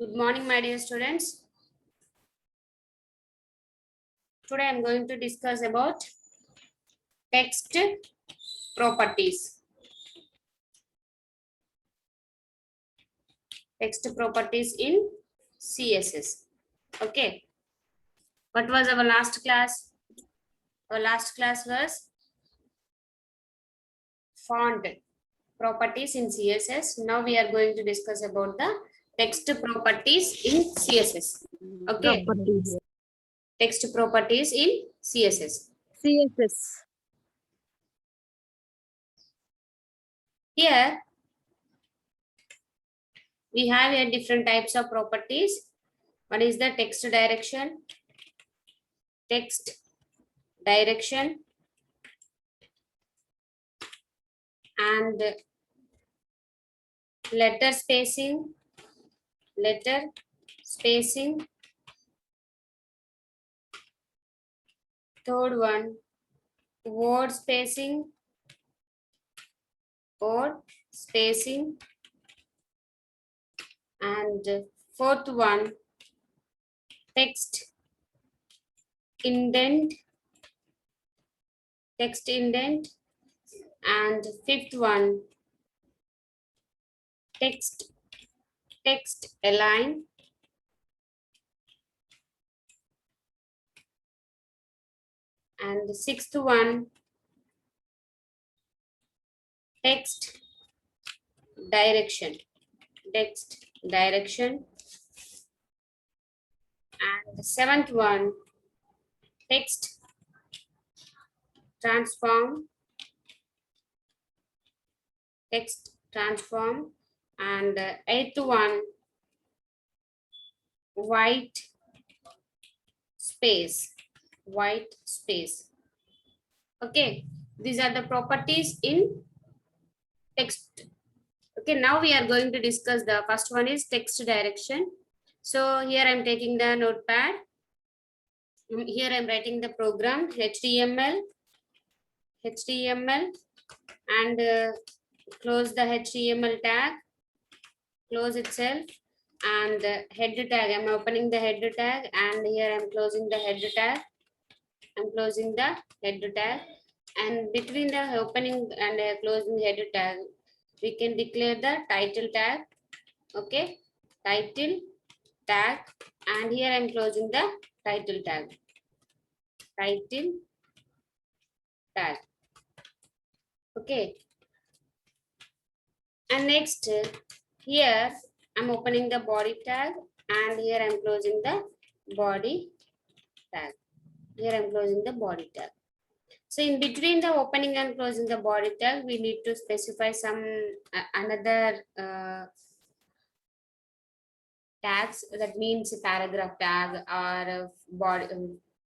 Good morning, my dear students. Today I'm going to discuss about text properties. Text properties in CSS. Okay. What was our last class? Our last class was font properties in CSS. Now we are going to discuss about the text properties in CSS. Okay. Properties. Text properties in CSS. CSS. Here we have here different types of properties. One is the text direction, and letter spacing, third one word spacing, and fourth one text indent, and fifth one text align, and the sixth one text direction, and the seventh one text transform, and the eighth one white space. Okay, these are the properties in text. Okay, now we are going to discuss the first one is text direction. So here I'm taking the notepad. Here I'm writing the program HTML, and close the HTML tag, close itself, and head tag. I'm opening the head tag, and here I'm closing the head tag. And between the opening and closing head tag, we can declare the title tag. Okay, title tag, and here I'm closing the title tag. Okay, and next here I'm opening the body tag, and here I'm closing the body tag. So in between the opening and closing the body tag, we need to specify some another tags. That means paragraph tag or body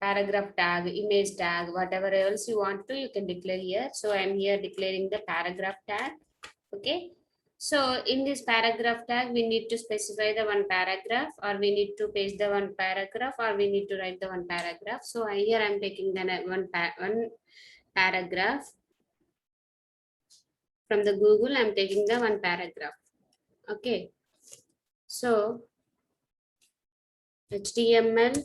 paragraph tag, image tag, whatever else you want to, you can declare here. So I'm here declaring the paragraph tag. Okay, so in this paragraph tag, we need to specify the one paragraph, or we need to paste the one paragraph, or we need to write the one paragraph. So here I'm taking the one paragraph from the Google. I'm taking the one paragraph. Okay, so HTML,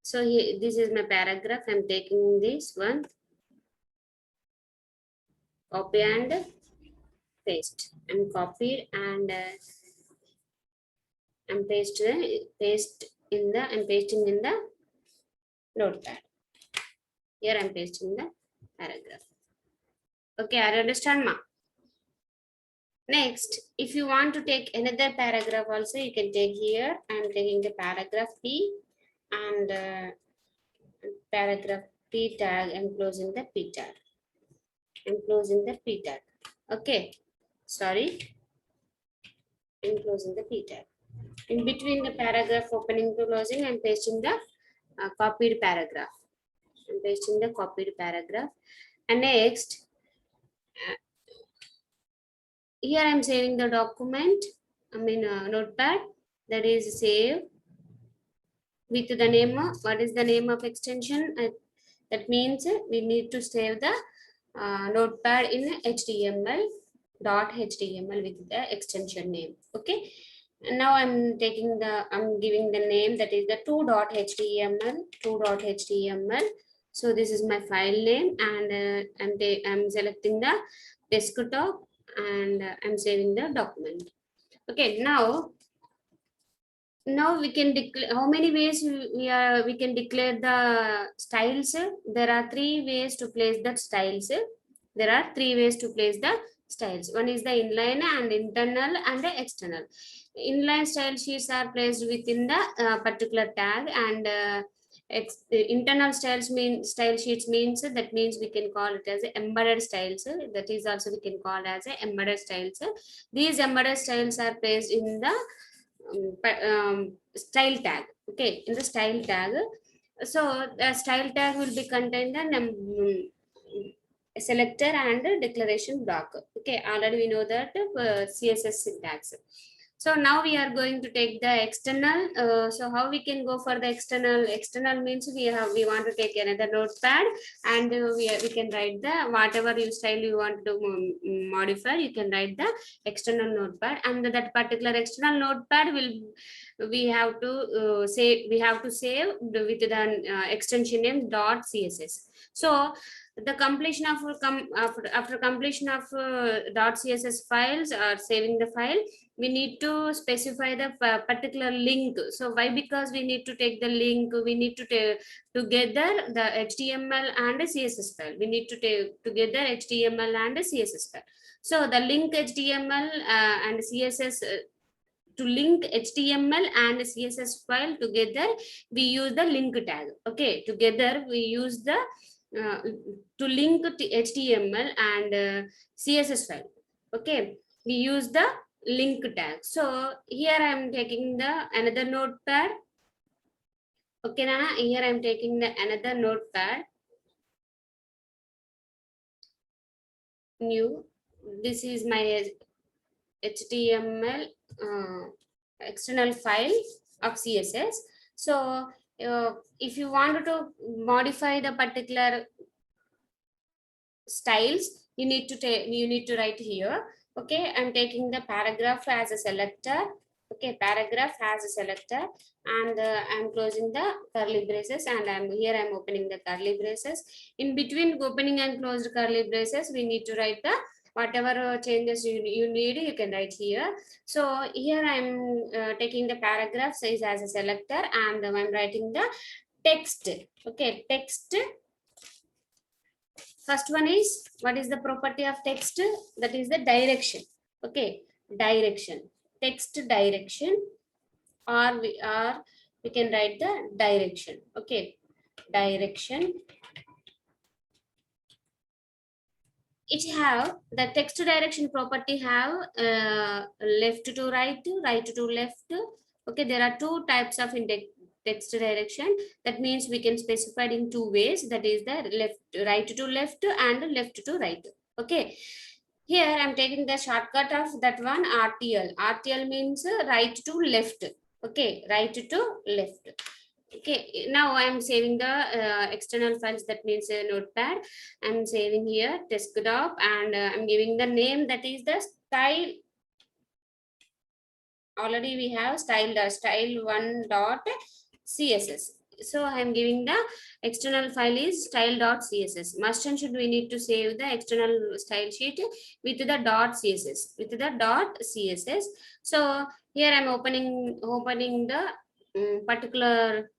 so here, this is my paragraph. I'm taking this one, copy and paste, and copied, and I'm pasting in the notepad. Here I'm pasting the paragraph. Okay, I understand, ma. Next, if you want to take another paragraph also, you can take here. I'm taking the paragraph P, and paragraph P tag, and closing the P tag. Okay, sorry. I'm closing the P tag. In between the paragraph opening to closing, I'm pasting the copied paragraph. And next, here I'm saving the document. Notepad. That is save with the name of, what is the name of extension? That means we need to save the notepad in HTML dot HTML with the extension name. Okay. And now I'm giving the name, that is the 2.html. So this is my file name, and I'm selecting the desktop, and I'm saving the document. Okay, now we can declare how many ways we can declare the styles. There are three ways to place the styles. There are three ways to place the styles. One is the inline and internal and the external. Inline style sheets are placed within the particular tag, and internal style sheets means, that means we can call it as embedded styles. That is also we can call as embedded styles. These embedded styles are placed in the style tag. Okay, in the style tag. So the style tag will be contained an selector and declaration block. Okay, already we know that CSS syntax. So now we are going to take the external. So how we can go for the external? External means we want to take another notepad, and we can write the whatever you style you want to modify. You can write the external notepad, and that particular external notepad will we have to save with the extension name .css. So the completion of after completion of .css files or saving the file, we need to specify the particular link. So why? Because we need to take the link, we need to take together the HTML and the CSS file. We need to take together HTML and the CSS file. So the link HTML and CSS to link HTML and CSS file together, we use the link tag. Okay, together we use the to link to HTML and CSS file. Okay, we use the link tag. So here I am taking the another notepad. Okay, Nana, here I am taking the another notepad. New. This is my HTML external file of CSS. So if you want to modify the particular styles, you need to write here. Okay, I'm taking the paragraph as a selector. Okay, paragraph as a selector, and I'm closing the curly braces, and I'm opening the curly braces. In between opening and closed curly braces, we need to write the whatever changes you need, you can write here. So here I'm taking the paragraph size as a selector, and I'm writing the text. Okay, text. First one is, what is the property of text? That is the direction. Okay, direction, text direction, or we can write the direction. Okay, direction. It have the text direction property have left to right, right to left. Okay, there are two types of text direction. That means we can specify it in two ways. That is the right to left and left to right. Okay, here I'm taking the shortcut of that one, RTL. RTL means right to left. Okay, right to left. Okay, now I'm saving the external files. That means a notepad. I'm saving here desktop, and I'm giving the name, that is the style. Already we have style1.css. So I'm giving the external file is style.css. Must and should we need to save the external style sheet with the .css, with the .css. So here I'm opening the particular,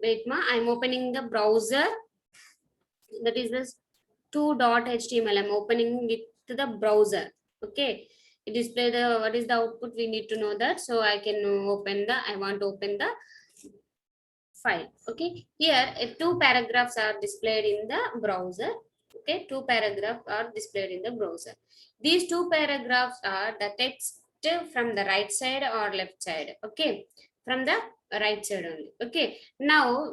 wait ma, I'm opening the browser. That is this 2.html. I'm opening with the browser. Okay, it display the what is the output, we need to know that. So I can open the, I want to open the file. Okay, here two paragraphs are displayed in the browser. Okay, two paragraphs are displayed in the browser. These two paragraphs are the text from the right side or left side. Okay, from the right side only. Okay, now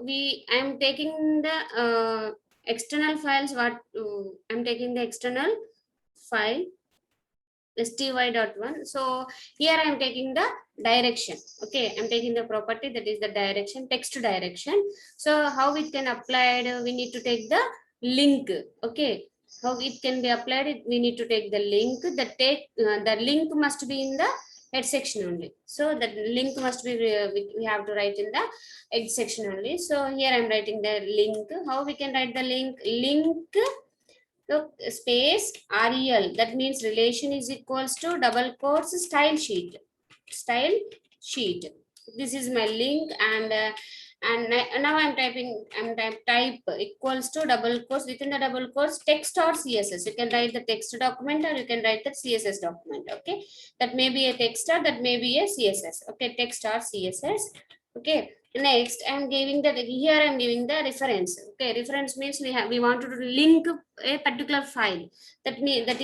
I'm taking the external files. I'm taking the external file. sty.1. So here I am taking the direction. Okay, I'm taking the property that is the direction, text direction. So how it can applied, we need to take the link. Okay, how it can be applied, we need to take the link. The link must be in the head section only. So that link must be, we have to write in the head section only. So here I'm writing the link. How we can write the link? Link, so space rel, that means relation is equals to double quotes style sheet. Style sheet. This is my link, and now I'm typing, type equals to double quotes, within the double quotes text or css. You can write the text document or you can write the css document. Okay, that may be a text or that may be a css. Okay, text or css. Okay, next I'm giving the, here I'm giving the reference. Okay, reference means we want to link a particular file. That mean that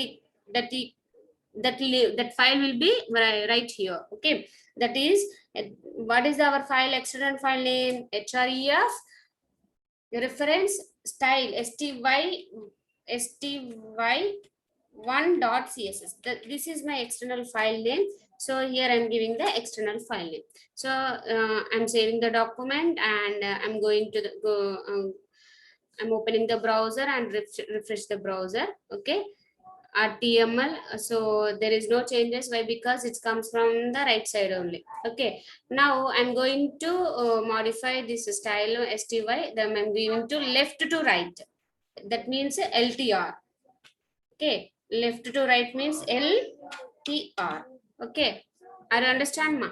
file will be right here. Okay, that is, what is our file, external file name? href reference style sty1.css. This is my external file name. So here I'm giving the external file name. So I'm saving the document, and I'm going to I'm opening the browser and refresh the browser. Okay, HTML. So there is no changes. Why? Because it comes from the right side only. Okay, now I'm going to modify this style sty. Then I'm going to left to right. That means LTR. Okay, left to right means LTR. Okay, I understand, ma?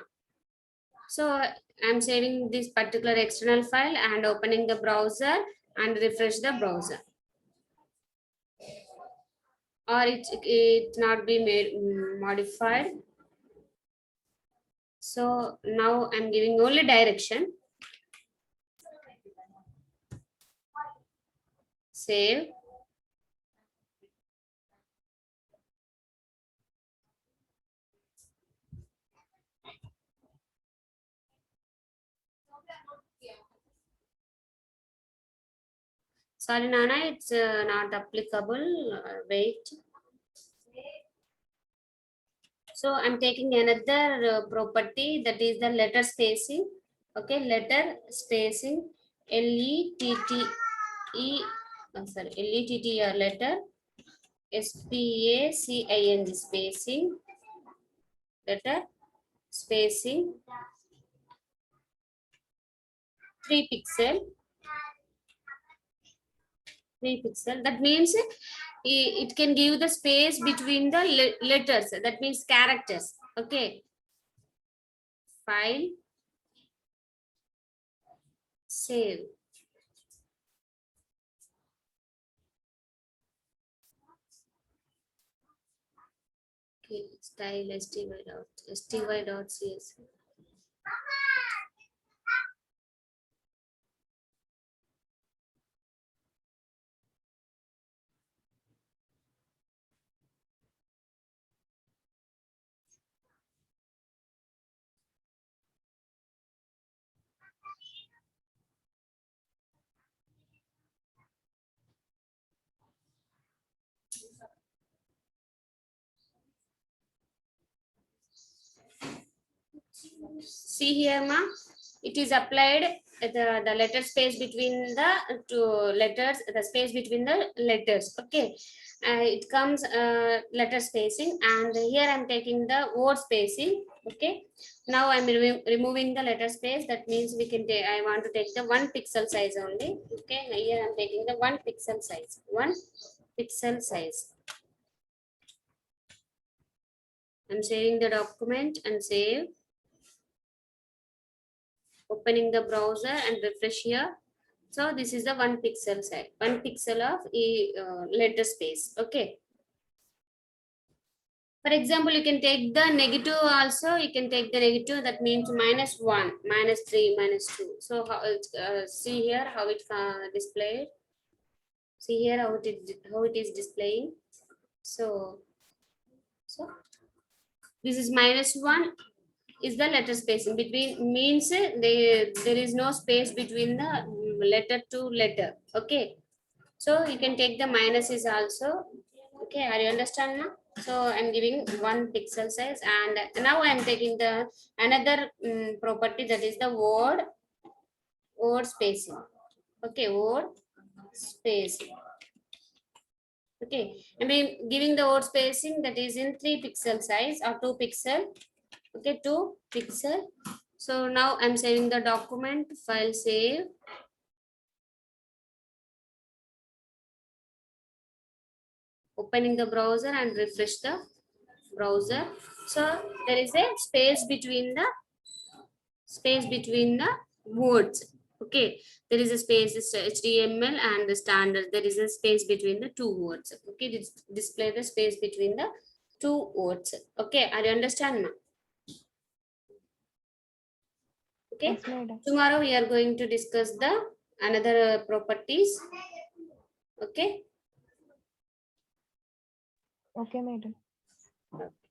So I'm saving this particular external file and opening the browser and refresh the browser, or it not be made modified. So now I'm giving only direction. Save. Sorry, Nana, it's not applicable. Wait. So I'm taking another property, that is the letter spacing. Okay, letter spacing. L-E-T-T-E, sorry, L-E-T-T-E letter. S-P-A-C-I-N-G spacing. Letter spacing. 3 pixel. 3 pixel. That means it can give the space between the letters. That means characters. Okay. File. Save. Okay. Style sty.cs. See here, ma, it is applied the letter space between the two letters, the space between the letters. Okay, it comes letter spacing, and here I'm taking the word spacing. Okay, now I'm removing the letter space. That means we can take, I want to take the 1 pixel size only. Okay, here I'm taking the 1 pixel size. 1 pixel size. I'm saving the document and save. Opening the browser and refresh here. So this is the 1 pixel size, 1 pixel of letter space. Okay. For example, you can take the negative also. You can take the negative. That means -1, -3, -2. So how see here how it displayed. See here how it is displaying. So this is -1. Is the letter spacing between, means there is no space between the letter to letter. Okay, so you can take the minuses also. Okay, are you understand now? So I'm giving 1 pixel size, and now I'm taking the another property, that is the word spacing. Okay, word spacing. Okay, I mean giving the word spacing, that is in 3 pixel size or 2 pixel. Okay, 2 pixel. So now I'm saving the document, file save. Opening the browser and refresh the browser. So there is a space between the words. Okay, there is a space, it's HTML and the standard. There is a space between the 2 words. Okay, display the space between the 2 words. Okay, are you understand now? Okay, Yes, madam. tomorrow we are going to discuss the another properties. Okay. Okay, madam. Okay.